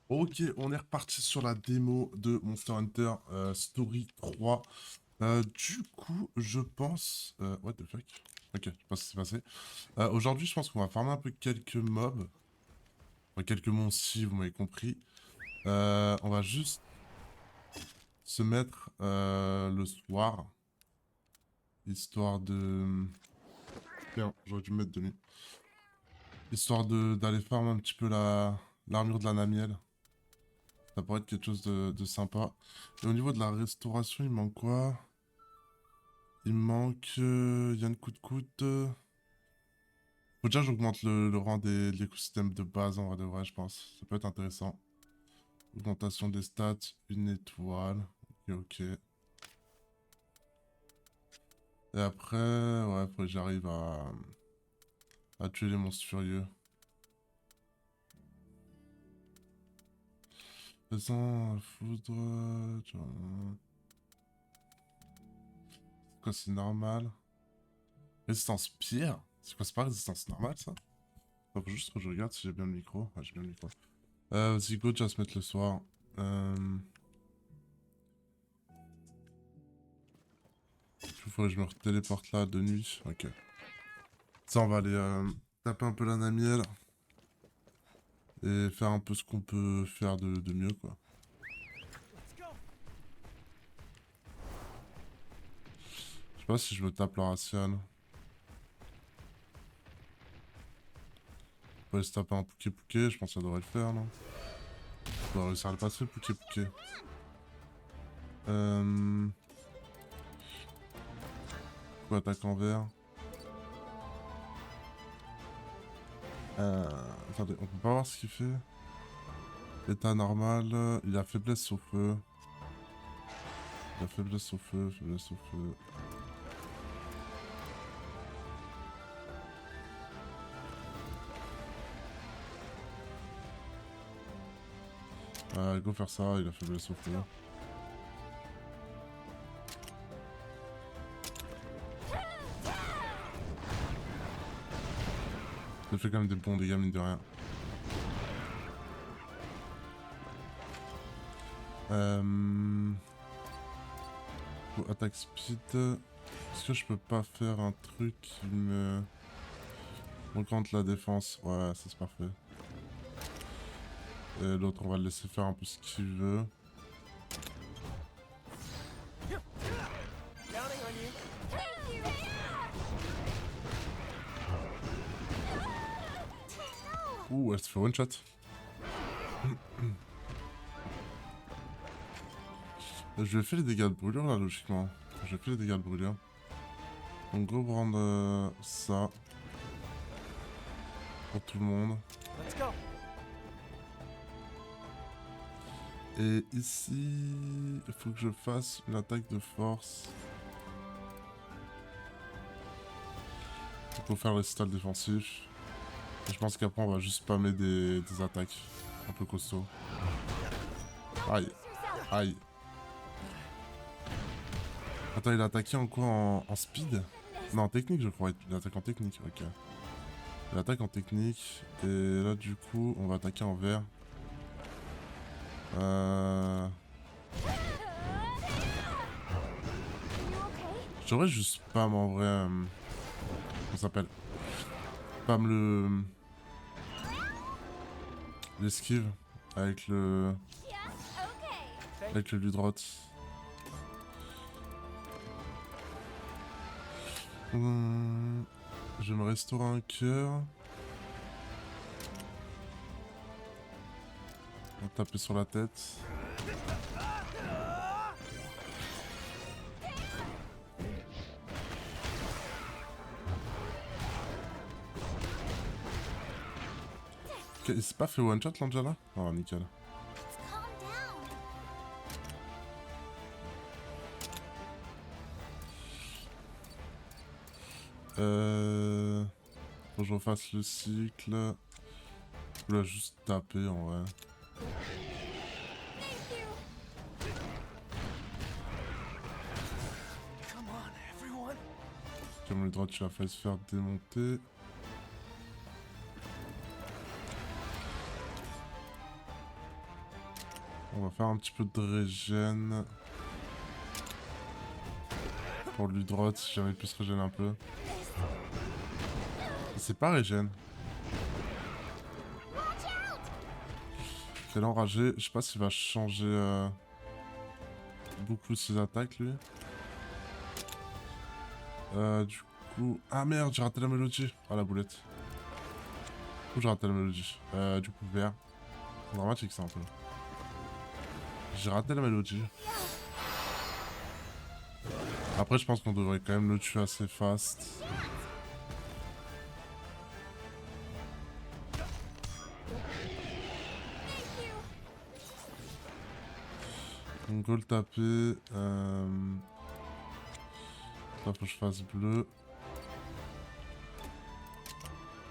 Ok, on est reparti sur la démo de Monster Hunter Story 3. Du coup, je pense... what the fuck? Ok, je sais pas ce qui s'est passé. Aujourd'hui, je pense qu'on va farmer un peu quelques mobs. Enfin, quelques monstres, si vous m'avez compris. On va juste se mettre le soir. Histoire de... Bien, j'aurais dû me mettre de nuit. Histoire d'aller farmer un petit peu l'armure de la Namielle. Ça pourrait être quelque chose de sympa. Et au niveau de la restauration, il manque quoi? Il me manque Yann Coute-Coute. Faut déjà que j'augmente le rang de l'écosystème de base en vrai de vrai, je pense. Ça peut être intéressant. Augmentation des stats, une étoile. Ok, ok. Et après, ouais, faut que j'arrive à tuer les monstres furieux. Faisant foudre. C'est quoi, c'est normal? Résistance pierre? C'est quoi, c'est pas résistance normale ça? Faut juste que je regarde si j'ai bien le micro. Ouais, j'ai bien le micro. Vas-y, go, déjà se mettre le soir. Il faudrait que je me téléporte là de nuit. Ok. Ça, on va aller taper un peu la Namielle. Et faire un peu ce qu'on peut faire de mieux, quoi. Je sais pas si je me tape la raciale. On va se taper un Pouké-Pouké, je pense que ça devrait le faire, non? On va réussir à le passer, Pouké-Pouké. Quoi, attaque en vert? Attendez, on peut pas voir ce qu'il fait. État normal, il a faiblesse au feu. Il a faiblesse au feu, faiblesse au feu. Go faire ça, il a faiblesse au feu. Ça fait quand même des bons dégâts, mine de rien. Attaque speed. Est-ce que je peux pas faire un truc qui me augmente la défense? Ouais, ça c'est parfait. Et l'autre, on va le laisser faire un peu ce qu'il veut. Ouh, elle se fait one shot. Je vais faire les dégâts de brûlure là, logiquement. Je vais faire les dégâts de brûlure. Donc, go prendre ça. Pour tout le monde. Et ici, il faut que je fasse une attaque de force. Pour faire le style défensif. Et je pense qu'après, on va juste spammer des attaques un peu costauds. Aïe. Aïe. Attends, il a attaqué en quoi? En speed? Non, en technique, je crois. Il attaque en technique, ok. Il attaque en technique. Et là, du coup, on va attaquer en vert. Je devrais juste spam en vrai. Comment ça s'appelle? Spam l'esquive avec le. Avec le Ludrot. Je vais me restaurer un cœur. On va taper sur la tête. Ok, il s'est pas fait one shot l'Angela? Oh, nickel. Faut que je refasse le cycle. Faut la juste taper en vrai. Comme le droit, tu l'as fait se faire démonter. On va faire un petit peu de régène. Pour l'Udrot, si jamais il peut se régénérer un peu. C'est pas régène. Quel enragé. Je sais pas s'il va changer beaucoup ses attaques lui. Du coup... Ah merde, j'ai raté la mélodie. Ah la boulette. Ou j'ai raté la mélodie. Du coup vert. C'est dramatique ça un peu. J'ai raté la mélodie. Après je pense qu'on devrait quand même le tuer assez fast. On go le taper. Là faut que je fasse bleu.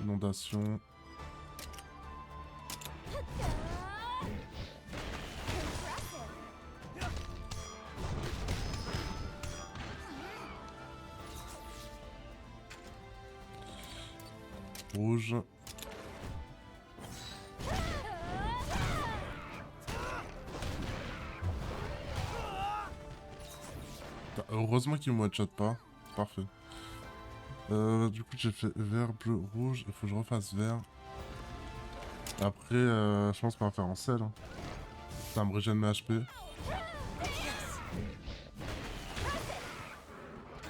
Inondation. Rouge. Heureusement qu'il me one-shot pas. Parfait. Du coup j'ai fait vert, bleu, rouge. Il faut que je refasse vert. Après, je pense qu'on va faire en sel. Hein. Ça me régène mes HP.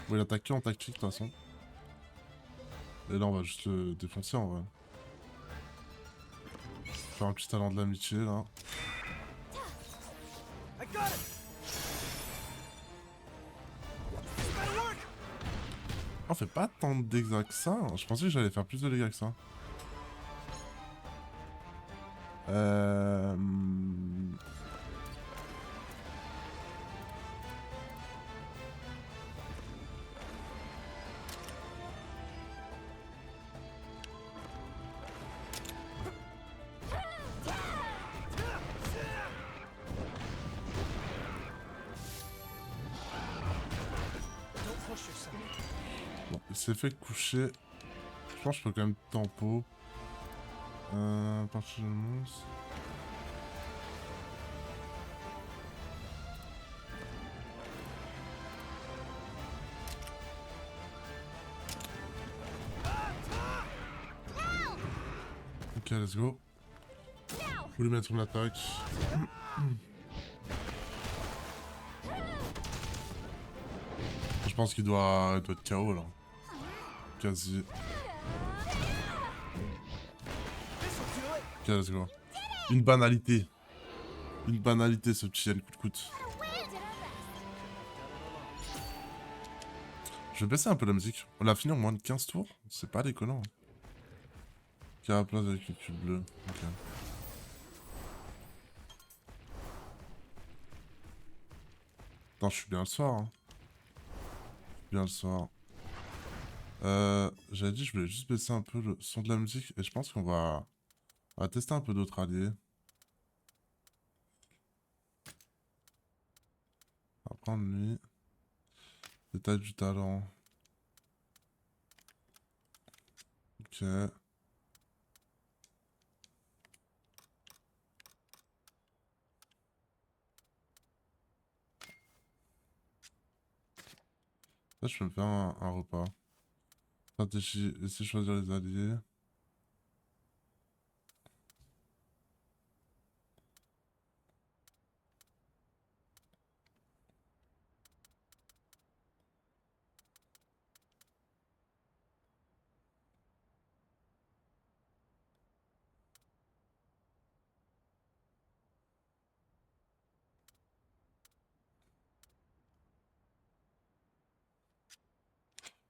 Bon, il attaque que en tactique de toute façon. Et là on va juste le défoncer en vrai. Faire un petit talent de l'amitié là. On fait pas tant de dégâts que ça. Je pensais que j'allais faire plus de dégâts que ça. Bon, il s'est fait coucher. Je pense que je peux quand même tempo. Partir de monstre. Ok, let's go. Faut lui mettre une attaque. Je pense qu'il doit être KO là. Quasi. Ok, let's go. Une banalité. Une banalité ce petit coup de coude. Je vais baisser un peu la musique. On l'a fini en moins de 15 tours. C'est pas déconnant. Carapace avec le cube bleu. Ok. Attends, je suis bien le soir. Hein. Bien le soir. J'avais dit je voulais juste baisser un peu le son de la musique. Et je pense on va tester un peu d'autres alliés. On va prendre lui. Détail du talent. Ok. Là, je peux me faire un repas. Stratégie, essayer de choisir les alliés.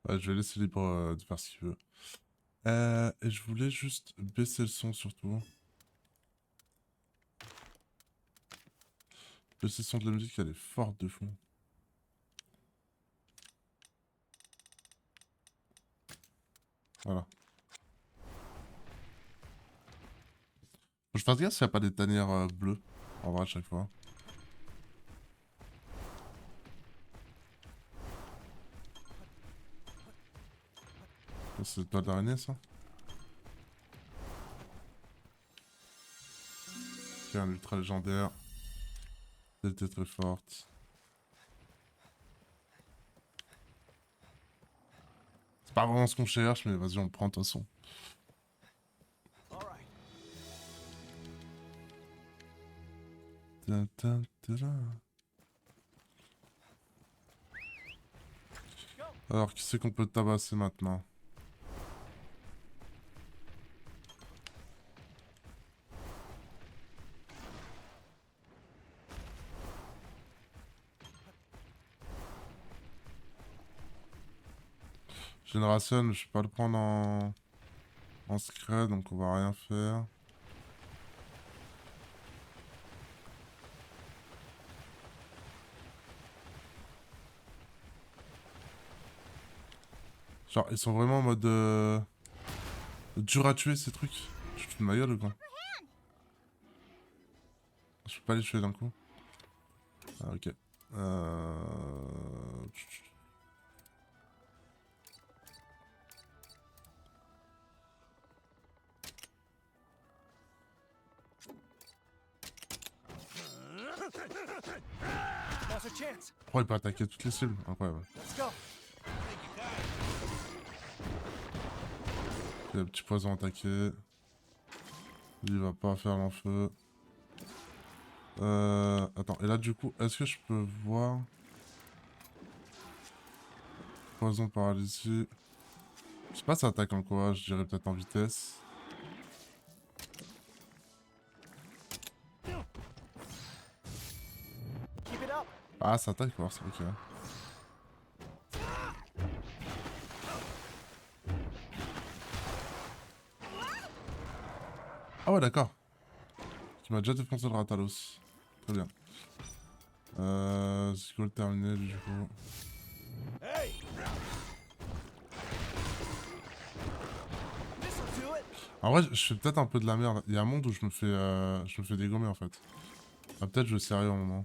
Ouais, je vais laisser libre de faire ce qu'il veut. Et je voulais juste baisser le son surtout. Baisser le son de la musique, elle est forte de fond. Voilà. Faut que je fasse gaffe s'il n'y a pas des tanières bleues. En vrai, à chaque fois. C'est toi d'araignée, ça? Ok, un ultra légendaire. Elle était très forte. C'est pas vraiment ce qu'on cherche, mais vas-y, on le prend de toute façon. Ta, ta, ta, ta. Alors, qui c'est qu'on peut tabasser maintenant? Génération, je peux pas le prendre en secret, donc on va rien faire. Genre, ils sont vraiment en mode dur à tuer ces trucs. Je te fous de ma gueule ou quoi? Je peux pas les tuer d'un coup. Ah, ok. Oh, il peut attaquer toutes les cibles. Incroyable. Il y a le petit poison attaqué. Lui, il va pas faire l'enfeu. Attends, et là du coup, est-ce que je peux voir... Poison paralysie. Je sais pas si ça attaque en quoi, je dirais peut-être en vitesse. Ah, ça attaque force, ok. Ah ouais, d'accord. Tu m'as déjà défoncé le Ratalos. Très bien. C'est quoi le terminé du coup? En vrai, je fais peut-être un peu de la merde. Il y a un monde où je me fais dégommer en fait. Ah, peut-être je vais sérieux un moment.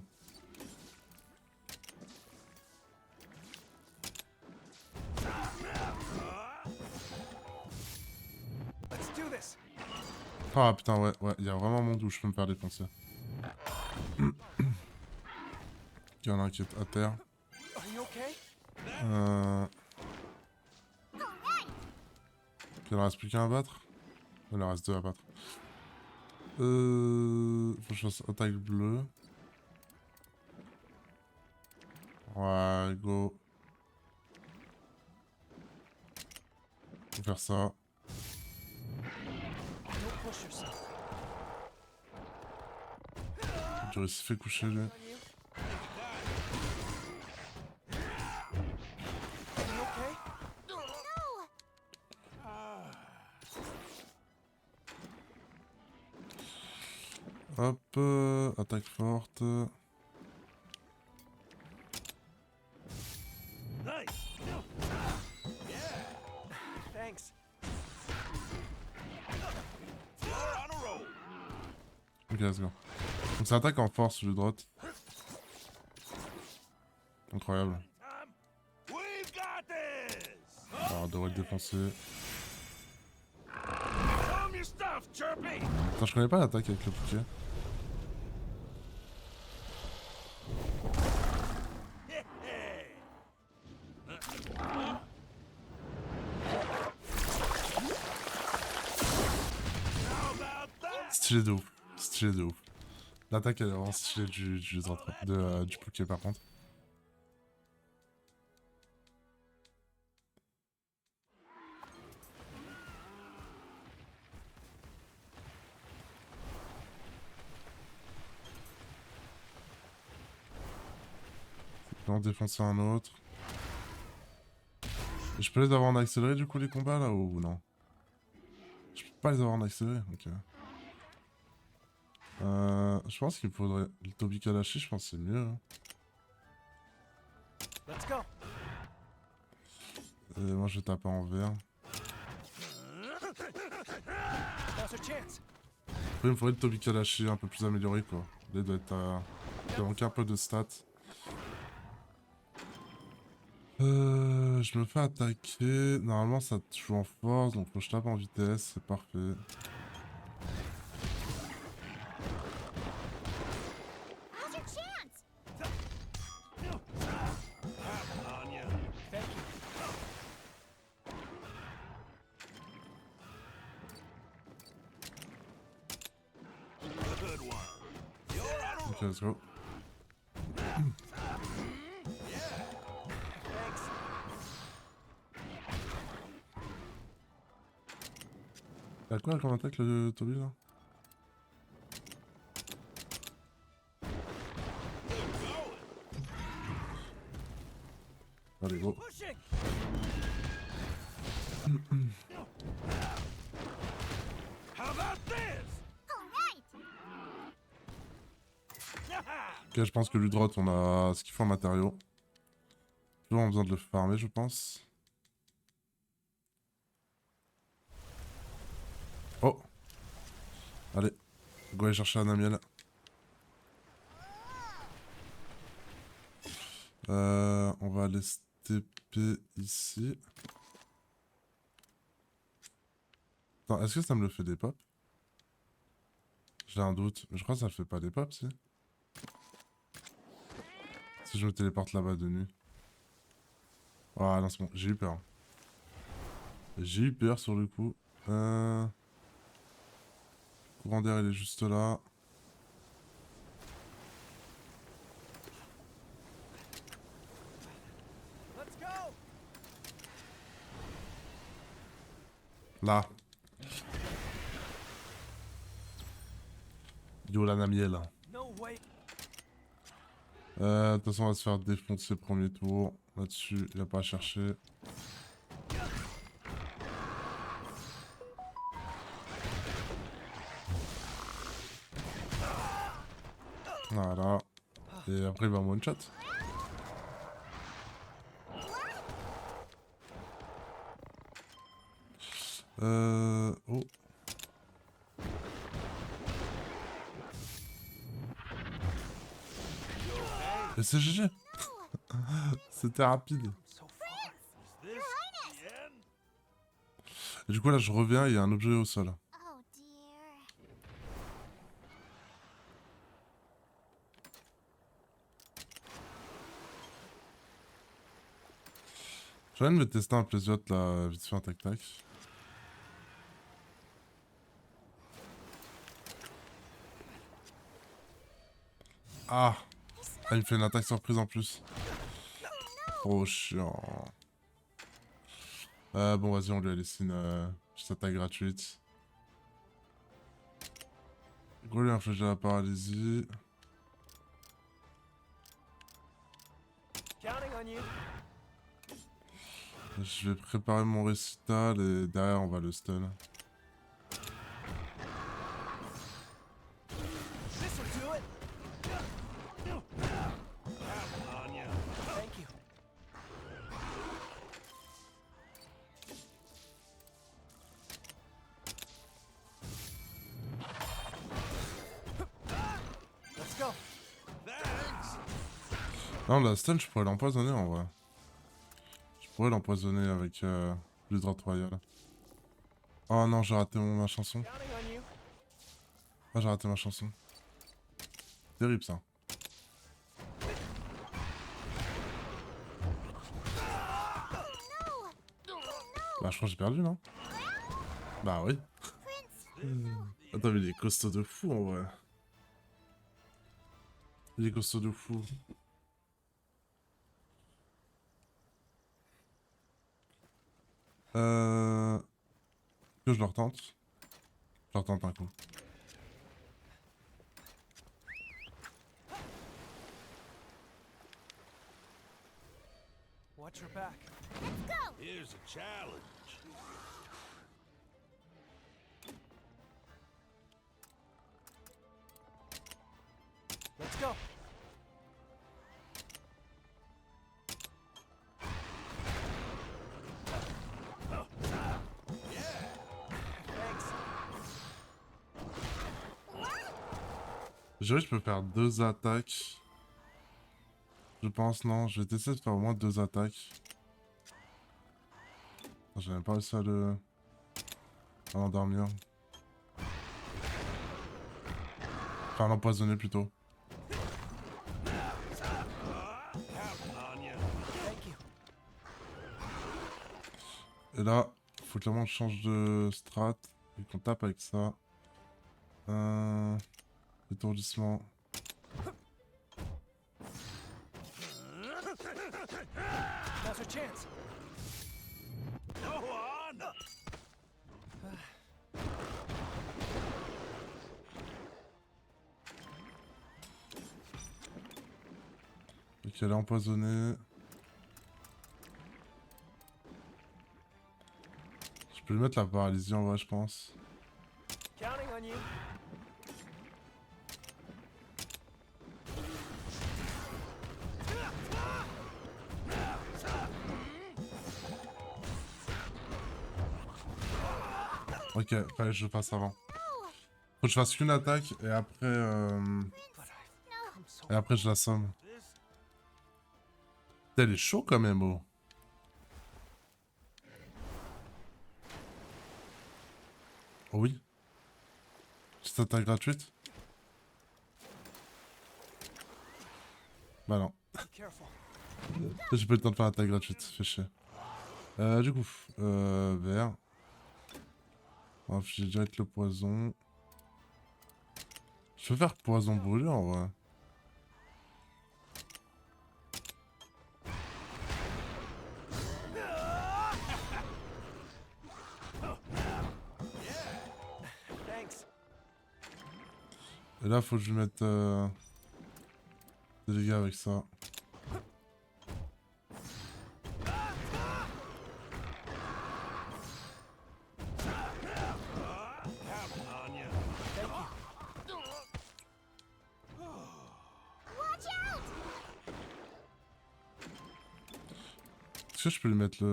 Ah putain, ouais, il y a vraiment un monde où je peux me faire défoncer. Il y en a un qui est à terre. Il en reste plus qu'un à battre. Il en reste deux à battre. Faut que je fasse attaque bleue. Ouais, go. Faut faire ça. J'aurais s'y fait coucher lui. Hop, attaque forte. Ok, let's go. Donc ça attaque en force le drot. Incroyable. Alors, on devrait le défoncer. Attends, je connais pas l'attaque avec le bouquet. Stylé de ouf. Stylé de ouf. L'attaque elle est vraiment stylée du bouquet par contre. Je vais en défoncer un autre. Et je peux les avoir en accéléré du coup les combats là ou non? Je peux pas les avoir en accéléré, ok. Je pense qu'il faudrait... Le Tobi Kalashi, je pense que c'est mieux. Hein. Moi je vais taper en vert. Après il me faudrait le Tobi Kalashi un peu plus amélioré quoi. Là il doit être à... Il doit manquer un peu de stats. Je me fais attaquer. Normalement ça joue en force, donc faut que je tape en vitesse, c'est parfait. let's go. T'as quoi comme attaque le Toby là? Allez go. Ok, je pense que Ludrot, on a ce qu'il faut en matériaux. Toujours en besoin de le farmer, je pense. Oh! Allez, go aller chercher un amiel. On va aller stepper ici. Attends, est-ce que ça me le fait des pops? J'ai un doute. Je crois que ça le fait pas des pops, si. Si je me téléporte là-bas de nuit. Ah non, c'est bon, j'ai eu peur. J'ai eu peur sur le coup. Courant d'air, il est juste là. Là. Yo la namiel. De toute façon, on va se faire défoncer premier tour. Là-dessus, il n'y a pas à chercher. Voilà. Et après, il va me one-shot. Oh. Et c'est GG. C'était rapide. Et du coup, là, je reviens, il y a un objet au sol. Je viens de me tester un plaisiote là, vite fait un tac-tac. Ah! Ah, il me fait une attaque surprise en plus. Trop chiant. Bon, vas-y, on lui a laissé une petite attaque gratuite. Gros, lui infliger la paralysie. Je vais préparer mon récital et derrière on va le stun. Non, la stun, je pourrais l'empoisonner en vrai. Je pourrais l'empoisonner avec l'Hydra Royal. Oh non, j'ai raté ma chanson. Ah, j'ai raté ma chanson. Terrible ça. Bah, je crois que j'ai perdu, non? Bah oui. Attends, mais il est costaud de fou en vrai. Il est costaud de fou. Que je le retente. Je le retente un coup. Watch your back. Let's go! Here's a challenge. Let's go. Thanks. Je dirais que je peux faire 2 attaques. Je pense, non. Je vais tester de faire au moins 2 attaques. J'ai même pas réussi à l'endormir. Enfin, l'empoisonner plutôt. Thank you. Et là, faut clairement que je change de strat et qu'on tape avec ça. Étourdissement. Now's our chance. Go on. Ok, elle est empoisonnée. Je peux lui mettre la paralysie en vrai, je pense. Counting on you. Ok, fallait que je le fasse avant. Faut que je fasse qu'une attaque et après, But I've come so je l'assomme. this. Putain, elle est chaud quand même, oh. Oh oui. Petite attaque gratuite. Bah non. Be careful. J'ai pas eu le temps de faire l'attaque gratuite, fait chier. Du coup, vert. On va afficher direct le poison. Je peux faire poison brûlé en vrai. Thanks. Et là, faut que je lui mette des dégâts avec ça. Est-ce que je peux lui mettre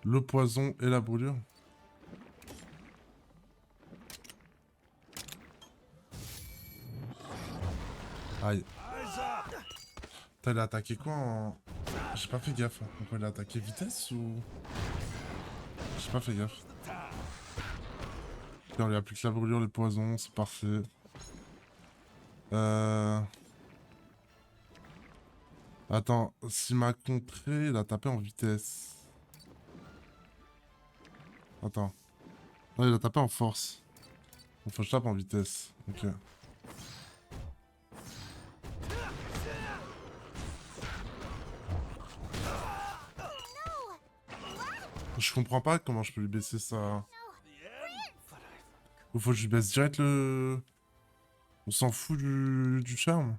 le poison et la brûlure? Aïe. Putain, il a attaqué quoi en... J'ai pas fait gaffe. Donc il a attaqué vitesse ou... J'ai pas fait gaffe. Ok, on lui applique la brûlure, les poisons, c'est parfait. Attends, s'il m'a contré, il a tapé en vitesse. Attends. Non, il a tapé en force. Donc faut que je tape en vitesse. Ok. Je comprends pas comment je peux lui baisser ça. Ou faut que je lui baisse direct le... On s'en fout du charme.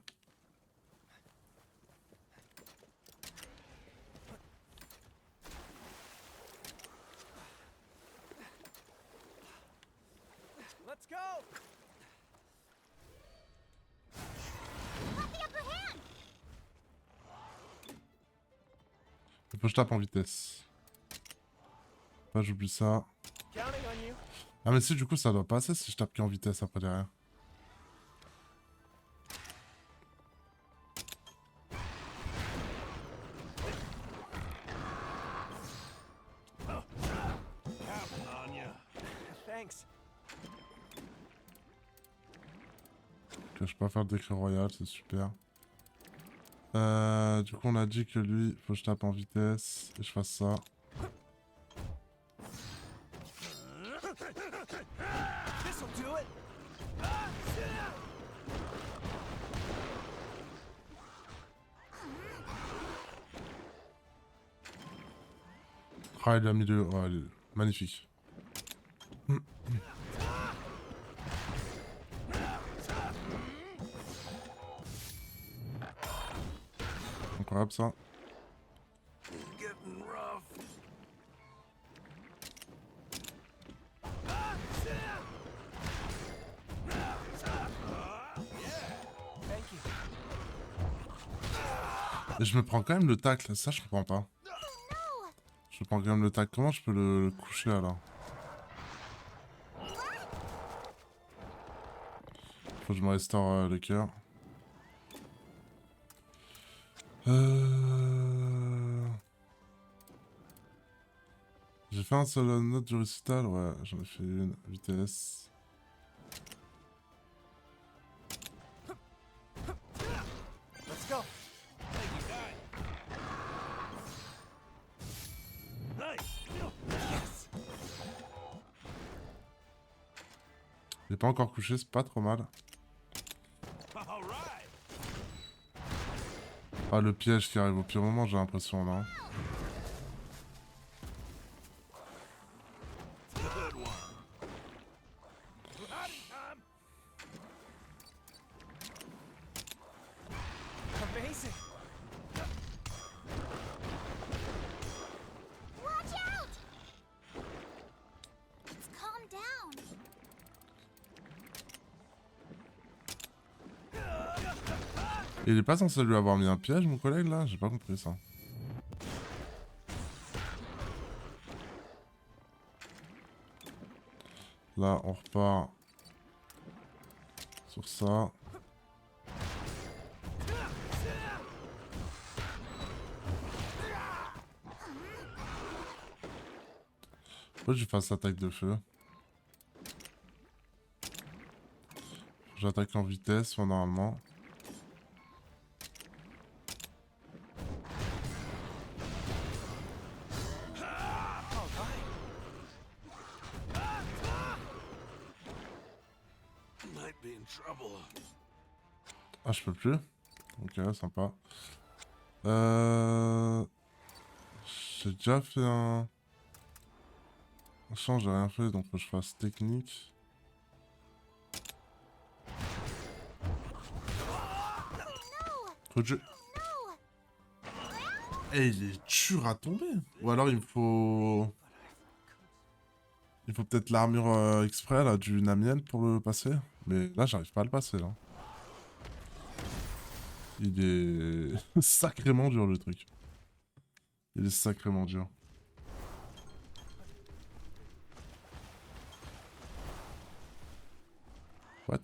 Let's go. Faut que je tape en vitesse. Là, j'oublie ça. Counting on you. Ah mais si, du coup, ça doit passer si je tape qu'en vitesse après derrière. Thanks. Ok, je peux pas faire le décret royal, c'est super. Du coup, on a dit que lui, faut que je tape en vitesse et je fasse ça. This'll do it. Ah, il a mis le... Ouais, il est magnifique. Incroyable ça. Getting rough. Thank you. Et je me prends quand même le tacle, ça je comprends pas. Je prends quand même le tacle, comment je peux le coucher alors? Faut que je me restaure le cœur. J'ai fait un seul note du récital, ouais, j'en ai fait une, vitesse. Let's go. Yes. Il est pas encore couché, c'est pas trop mal. All right. Ah, le piège qui arrive au pire moment, j'ai l'impression, là. Amazing. Watch out! Let's calm down. Il est pas censé lui avoir mis un piège, mon collègue, là? J'ai pas compris ça. Là, on repart sur ça. Pourquoi je fasse attaque de feu? J'attaque en vitesse, moi, normalement. Ah, je peux plus? Ok, sympa. J'ai déjà fait un... Change, j'ai rien fait, donc faut que je fasse technique. Faut que je... Eh, il est dur à tomber. Ou alors il me faut... Il faut peut-être l'armure exprès, là, du Namiel pour le passer. Mais là, j'arrive pas à le passer, là. Il est sacrément dur, le truc. Il est sacrément dur. What?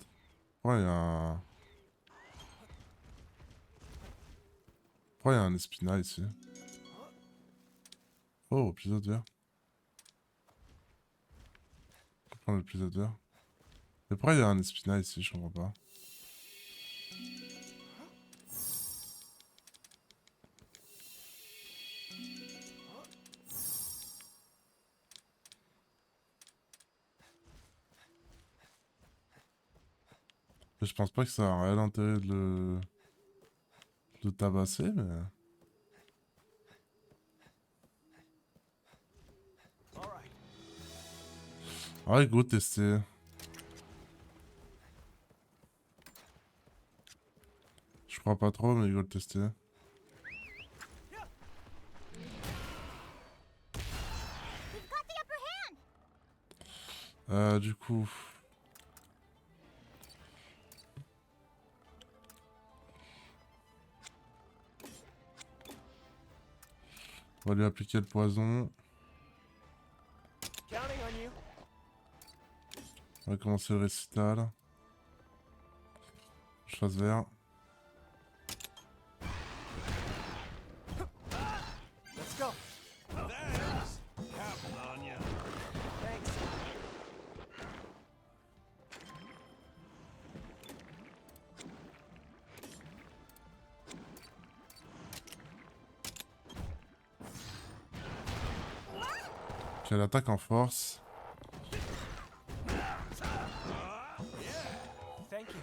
Ouais, il y a un... Pourquoi il y a un Espina ici? Oh, épisode vert. On peut prendre l'épisode vert. Mais pourquoi il y a un Espina ici? Je comprends pas. Mais je pense pas que ça a un réel intérêt de le tabasser, mais... All right. Ah, go tester. Je crois pas trop, mais go le tester. We've got the upper hand. Du coup... On va lui appliquer le poison. Counting on you. On va commencer le récital. Je fasse vert. Let's go. Thanks. Ok, l'attaque en force. Thank you.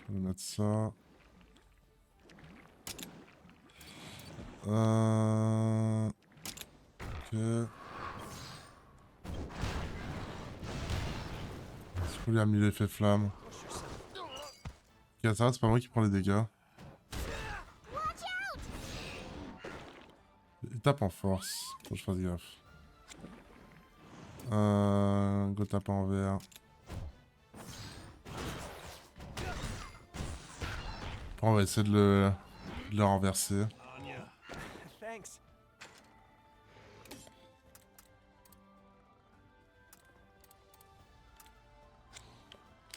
Je vais mettre ça. Ok. Est-ce qu'on lui a mis l'effet flamme? Ok, ça va, c'est pas moi qui prends les dégâts. Watch out! Il tape en force. Faut que je fasse gaffe. Go tape en vert. Bon, on va essayer de le renverser. Thanks.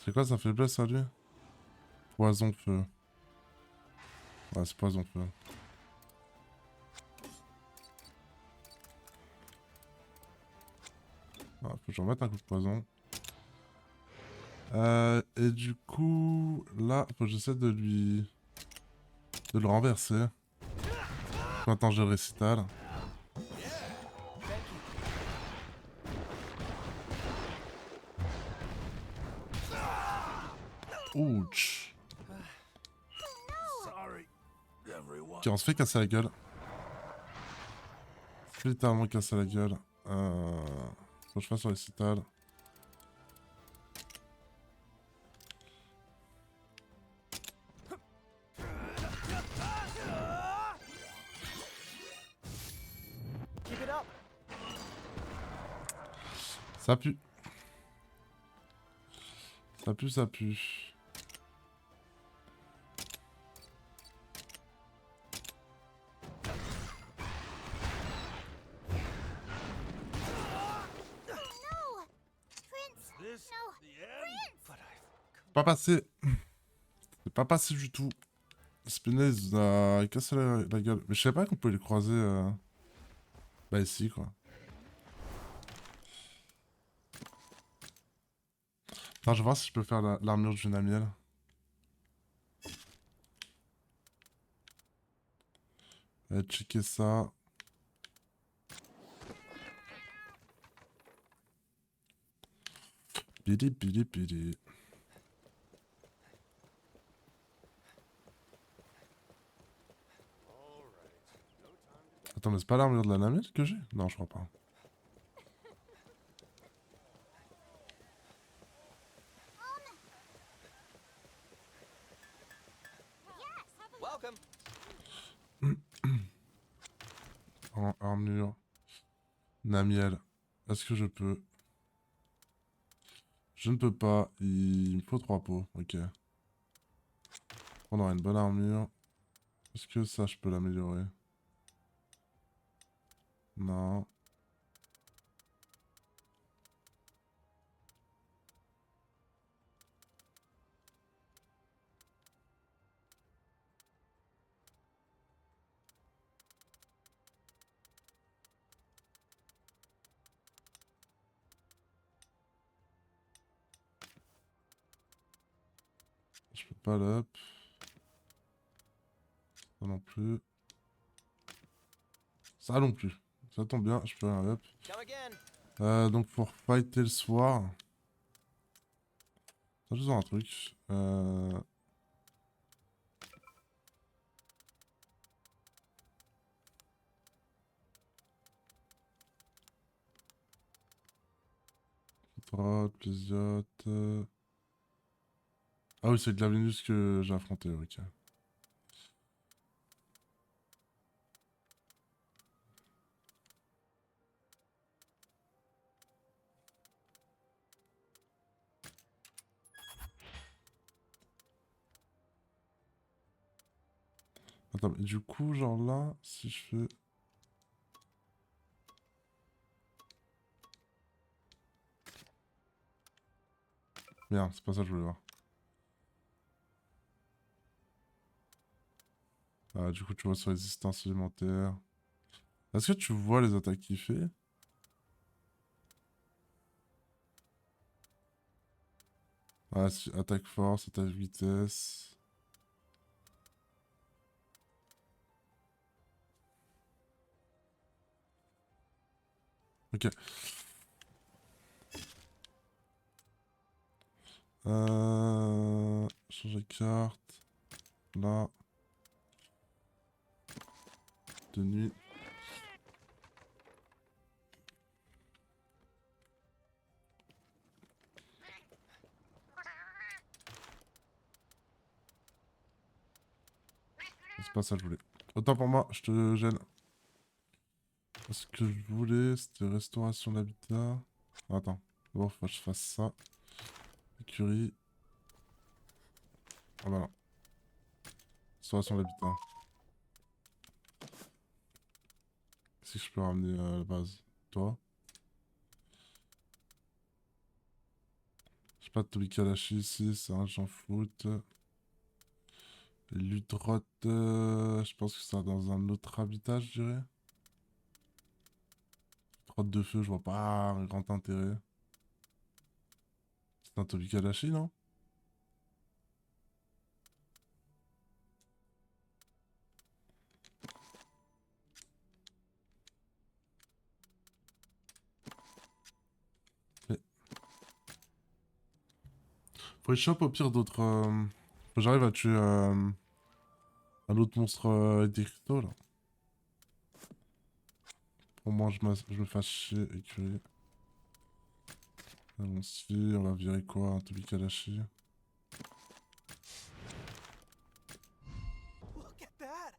C'est quoi sa faiblesse à lui? Poison feu. Ouais, c'est poison feu. Ah, faut que je remette un coup de poison. Et du coup, là, faut que j'essaie de le renverser. Maintenant, j'ai le récital. Thank you. Ouch. Sorry, everyone. Ok, on se fait casser la gueule. On se fait littéralement casser la gueule. Faut que je fasse sur les citales. Keep it up. Ça pue. Ça pue, ça pue. No! Prince! This No! the end. But I. Pas passé. C'est pas passé du tout. Spinner, il nous a cassé la gueule. Mais je savais pas qu'on pouvait les croiser. Bah ici quoi. Attends, je vais voir si je peux faire l'armure du Namiel. Checker ça. Bili bili bili. Attends, mais c'est pas l'armure de la Namiel que j'ai? Non, je crois pas. Welcome. Armure. Namiel. Est-ce que je peux? Je ne peux pas. Il me faut 3 pots. Ok. On aura une bonne armure. Est-ce que ça, je peux l'améliorer? Non. Je peux pas l'up. Ça non plus. Ça non plus. Ça tombe bien, je peux un up. Come again. Donc pour fighter le soir. Ça, je veux un truc. Droite, plésiote. Ah oui, c'est de la Vénus que j'ai affronté, ok. Attends, mais du coup, genre là, si je fais... Merde, c'est pas ça que je voulais voir. Ah, du coup, tu vois sur résistance élémentaire. Est-ce que tu vois les attaques qu'il fait? Ah, si, attaque force, attaque vitesse. Ok. Changer de carte. Là. De nuit. C'est pas ça que je voulais. Autant pour moi, je te gêne. Ce que je voulais, c'était restauration d'habitat. Attends, bon, faut que je fasse ça. Écurie. Ah bah non. Restauration d'habitat. Si je peux ramener à la base. Toi. J'ai pas de Tobikalashi ici, c'est un j'en fout. Ludroth, je pense que c'est dans un autre habitat, je dirais. Grotte de feu, je vois pas un grand intérêt. C'est un Tobikalashi, non? Mais... Faut que je chope au pire d'autres... Faut que j'arrive à tuer un autre monstre des cryptos là. Au moins je me fasse chier, écurie. Allons-y, on va virer quoi? Un Tobi Kalashi. Look at that.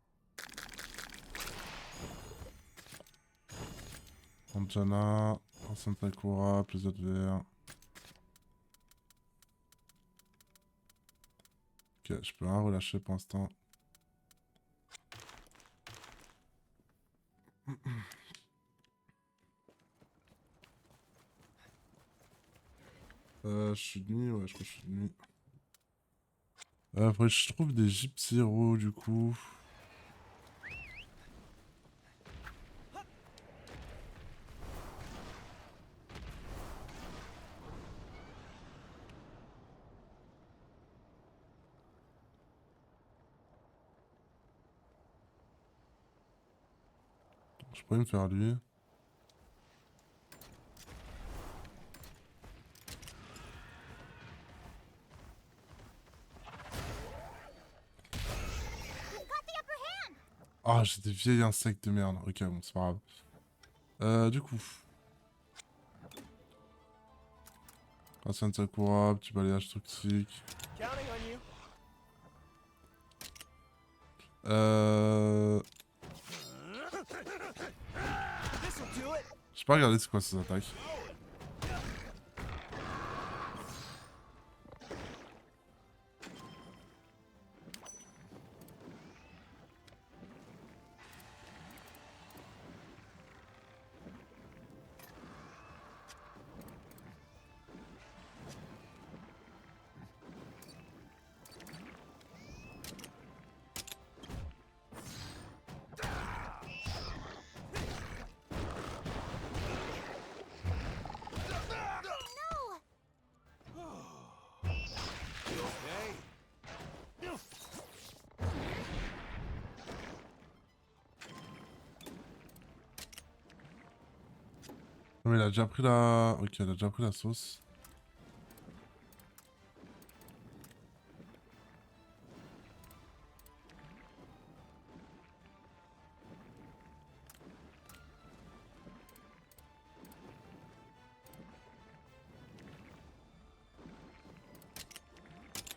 Anjana, Arsène Sakura, plus adverts. Ok, je peux rien relâcher pour l'instant. Je suis de nuit, ouais, je crois que je suis de nuit. Après, je trouve des Gypsy Heroes du coup. Je pourrais me faire lui. You've got the upper hand. Ah, j'ai des vieilles insectes de merde. Ok, bon, c'est pas grave. Du coup. Arsène Sakura, petit balayage toxique. Counting on you. This'll do it. J'ai pas regardé c'est quoi ces attaques. Non mais il a déjà pris la... Ok, il a déjà pris la sauce.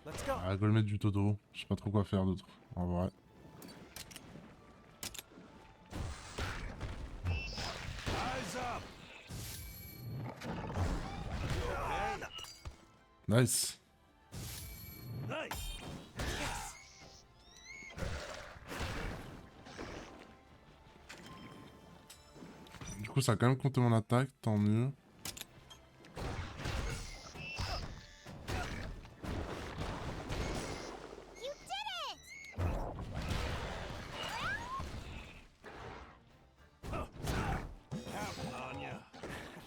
Let's go. Ah, go le mettre du todo. Je sais pas trop quoi faire d'autre. En vrai. Eyes up. Nice. Nice. Du coup, ça a quand même compté mon attaque, tant mieux. You did it. Counting on you.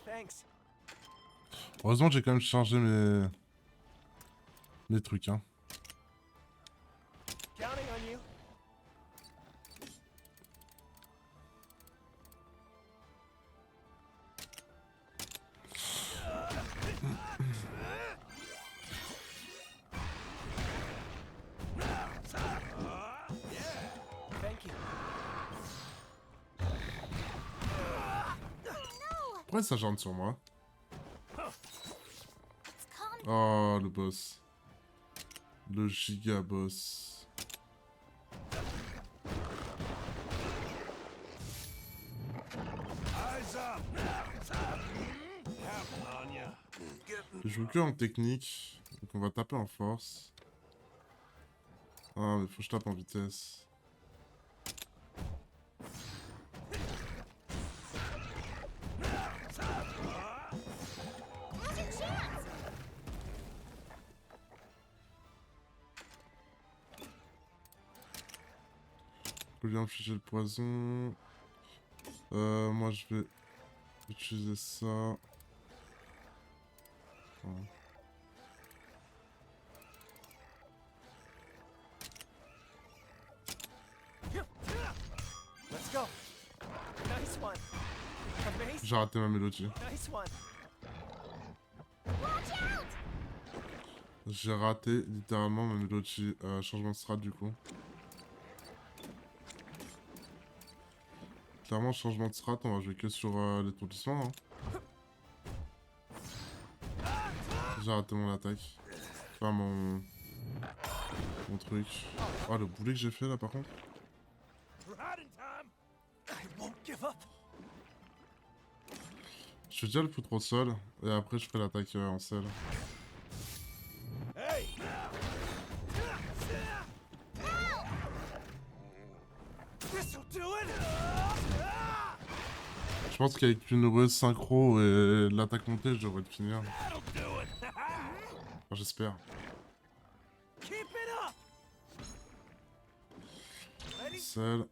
Thanks. Heureusement que j'ai quand même changé mes trucs, hein. Counting on you. Thank you. Pourquoi ça jante sur moi? It's calm. Oh, le boss. Le giga boss. Eyes up. Counting on you. Je joue que en technique. Donc on va taper en force. Ah, mais faut que je tape en vitesse. Now's your chance. Je viens infliger le poison. Moi je vais utiliser ça. Voilà. Let's go. Nice one. Amazing. J'ai raté ma mélodie. Nice one. Watch out. J'ai raté littéralement ma mélodie. Changement de strat du coup. Clairement, changement de strat, on va jouer que sur l'étourdissement. Hein. J'ai raté mon attaque. Enfin, mon truc. Oh, le boulet que j'ai fait là par contre. Right in time. I won't give up. Je vais déjà le foutre au sol. Et après, je ferai l'attaque en selle. Hey. This'll do it. Je pense qu'avec une heureuse synchro et l'attaque montée, je devrais le finir. That'll do it. Enfin, j'espère. Keep it up. Ready? Selle.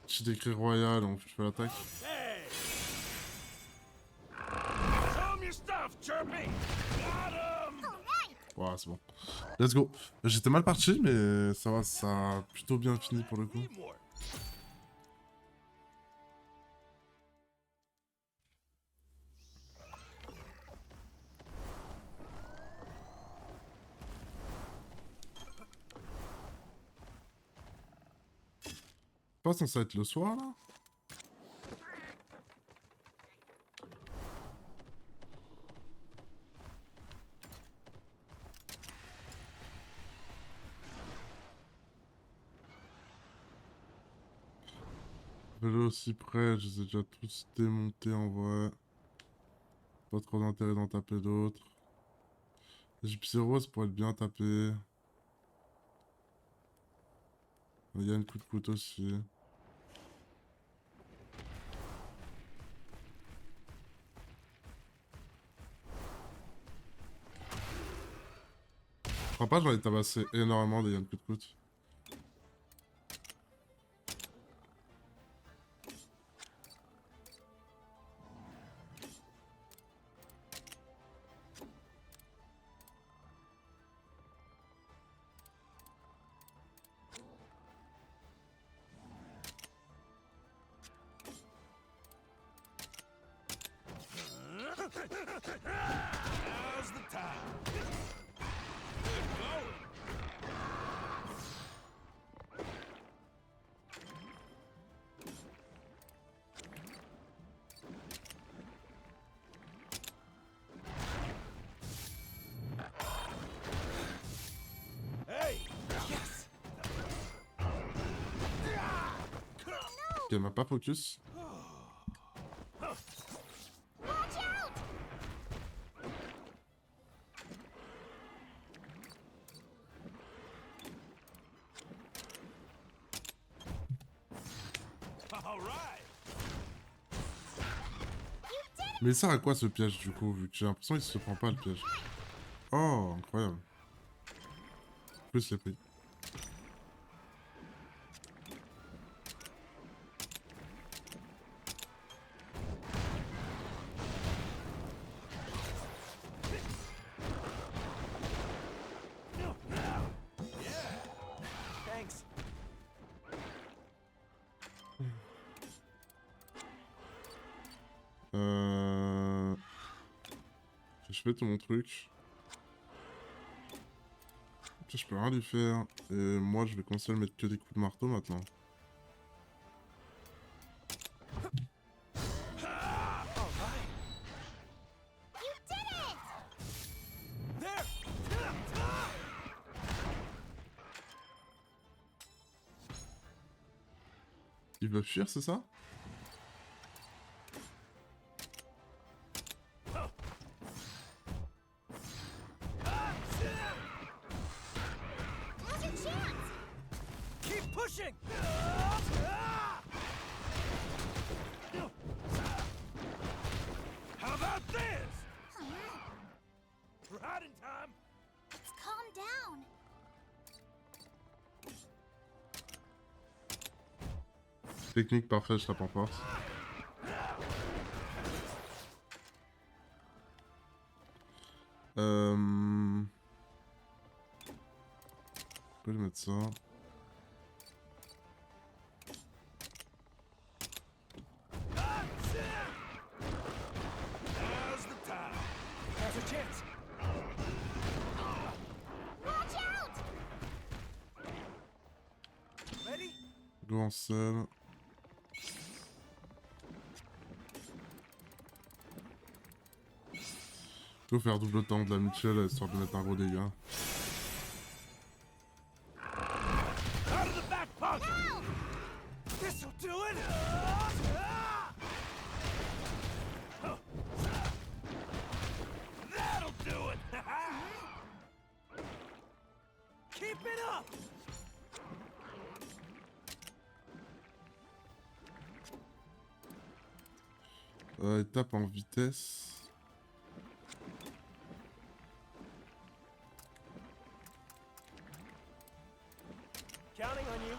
J'ai décrit royal, donc je fais l'attaque. Hey. Show 'em your stuff, Chirpy. Got 'em. Ouais, c'est bon. Let's go. J'étais mal parti, mais ça va, ça a plutôt bien fini pour le coup. Teamwork. Pas censé être le soir là? Vélo aussi près, je les ai déjà tous démontés en vrai. Pas trop d'intérêt d'en taper d'autres. Gypsy Rose pourrait être bien tapé. Il y a une coup de couteau aussi. Je crois pas que j'en ai tabassé énormément des Yann coup de couteau. Now's the time. Good going. Hey. Yes. Ok, elle m'a pas focus. Watch out! All right. Mais il sert à quoi ce piège du coup, vu que j'ai l'impression qu'il se prend pas le piège. Oh, incroyable. Plus les pris. Thanks. Je fais tout mon truc. Je peux rien lui faire. Et moi, je vais commencer à le mettre que des coups de marteau maintenant. All right. You did it! There. Il veut fuir, c'est ça? Now's your chance! Keep pushing. How about this? Right in time. Let's calm down. Technique parfaite, je tape en force. Je peux lui mettre ça. go en seul. Faut faire double temps de la mutuelle histoire de mettre un gros dégât. Out of the back pocket! This'll do it! That'll do it! Keep it up! Étape en vitesse. Counting on you.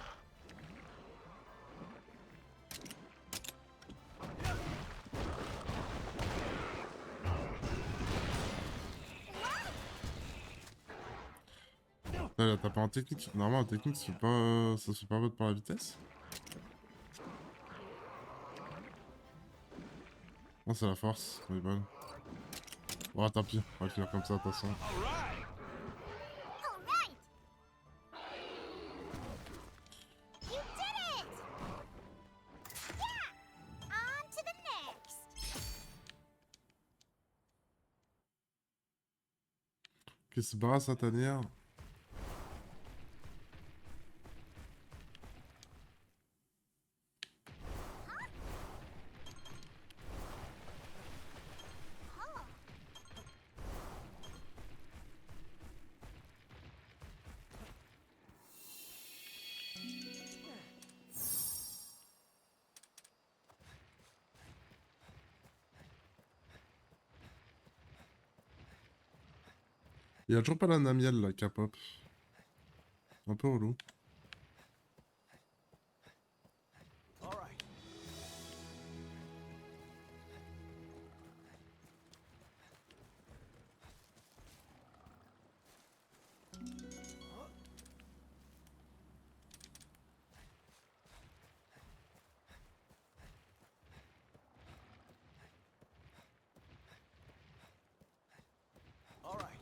Là, la tape en technique. Normalement, en technique, ça se fait pas vote par la vitesse. Non, c'est la force. Mais bon. Bon, tant pis. On va finir comme ça, de toute façon. All right. All right. You did it! Yeah! On to the next. Ok, c'est barre satanière. Oh. Il y a toujours pas la Namiel là, K-pop. Un peu relou. All right. All right.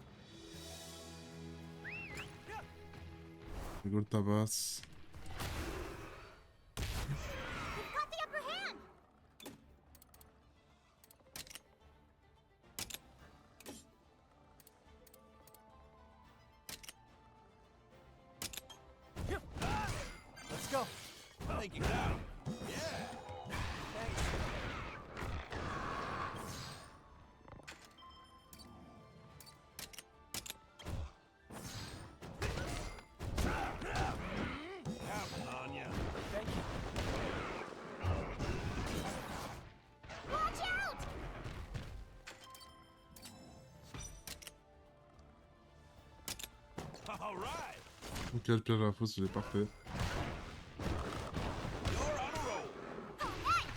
Go le tabasse. We've got the upper hand. Let's go. I think you got him. Yeah. Thanks. Counting on you. Thank you. Watch out! All right. Ok, le piège à la fosse, il est parfait. You're on a roll. All right.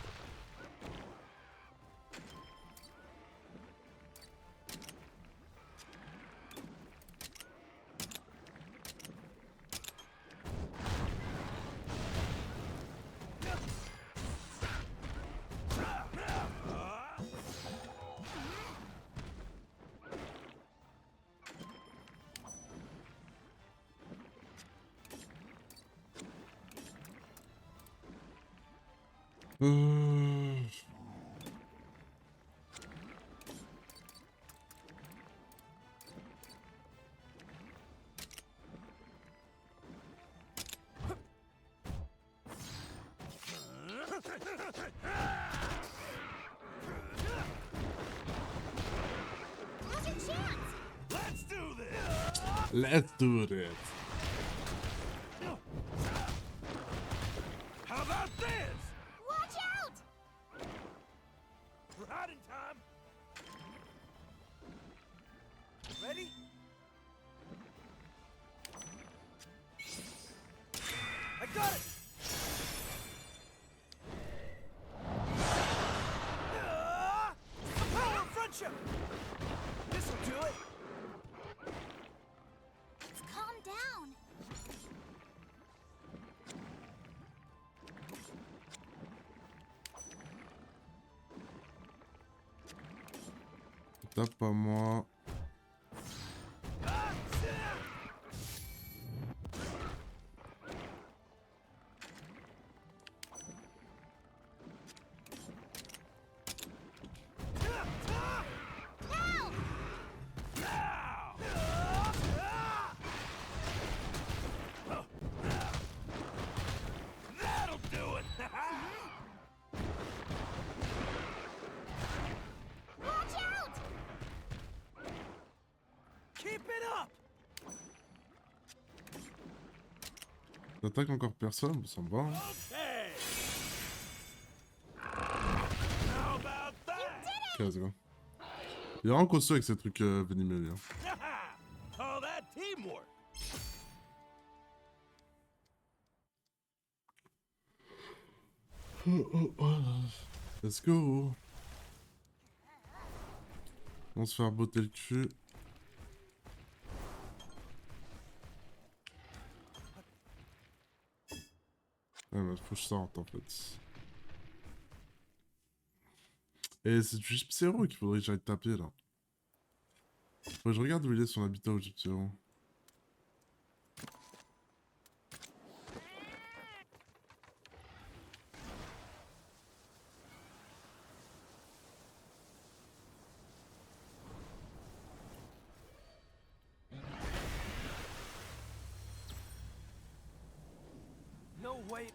Euh... Now's your chance. Let's do this. Let's do it. How about this? Watch out! Right in time. Ready? I got it. The power of friendship. This'll do it. Let's calm down. Tape à moi. T'attaques encore personne, ça me va. Hein. Okay. How about that? Ok, let's go. Il est vraiment costaud avec ces trucs venimeux, lui. Hein. Call that teamwork. Let's go. On se fait botter le cul. Ouais, mais faut que je sorte en fait. Et c'est du Gypsero qu'il faudrait que j'aille taper là. Faut que je regarde où il est son habitat au Gypsero. No way.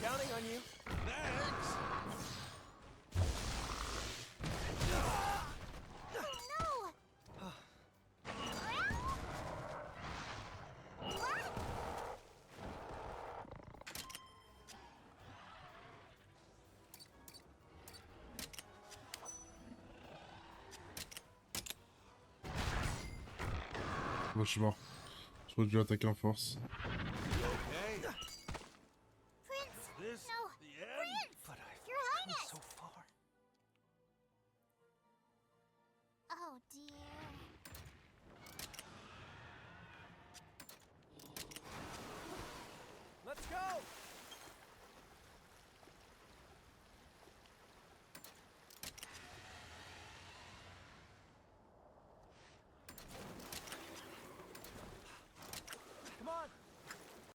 Counting on you. Thanks. Oh no! What? Moi je suis mort. Je crois que je vais attaquer en force. Okay. Prince! This No! the end. Prince! But I've Your come Highness! so far. Oh dear.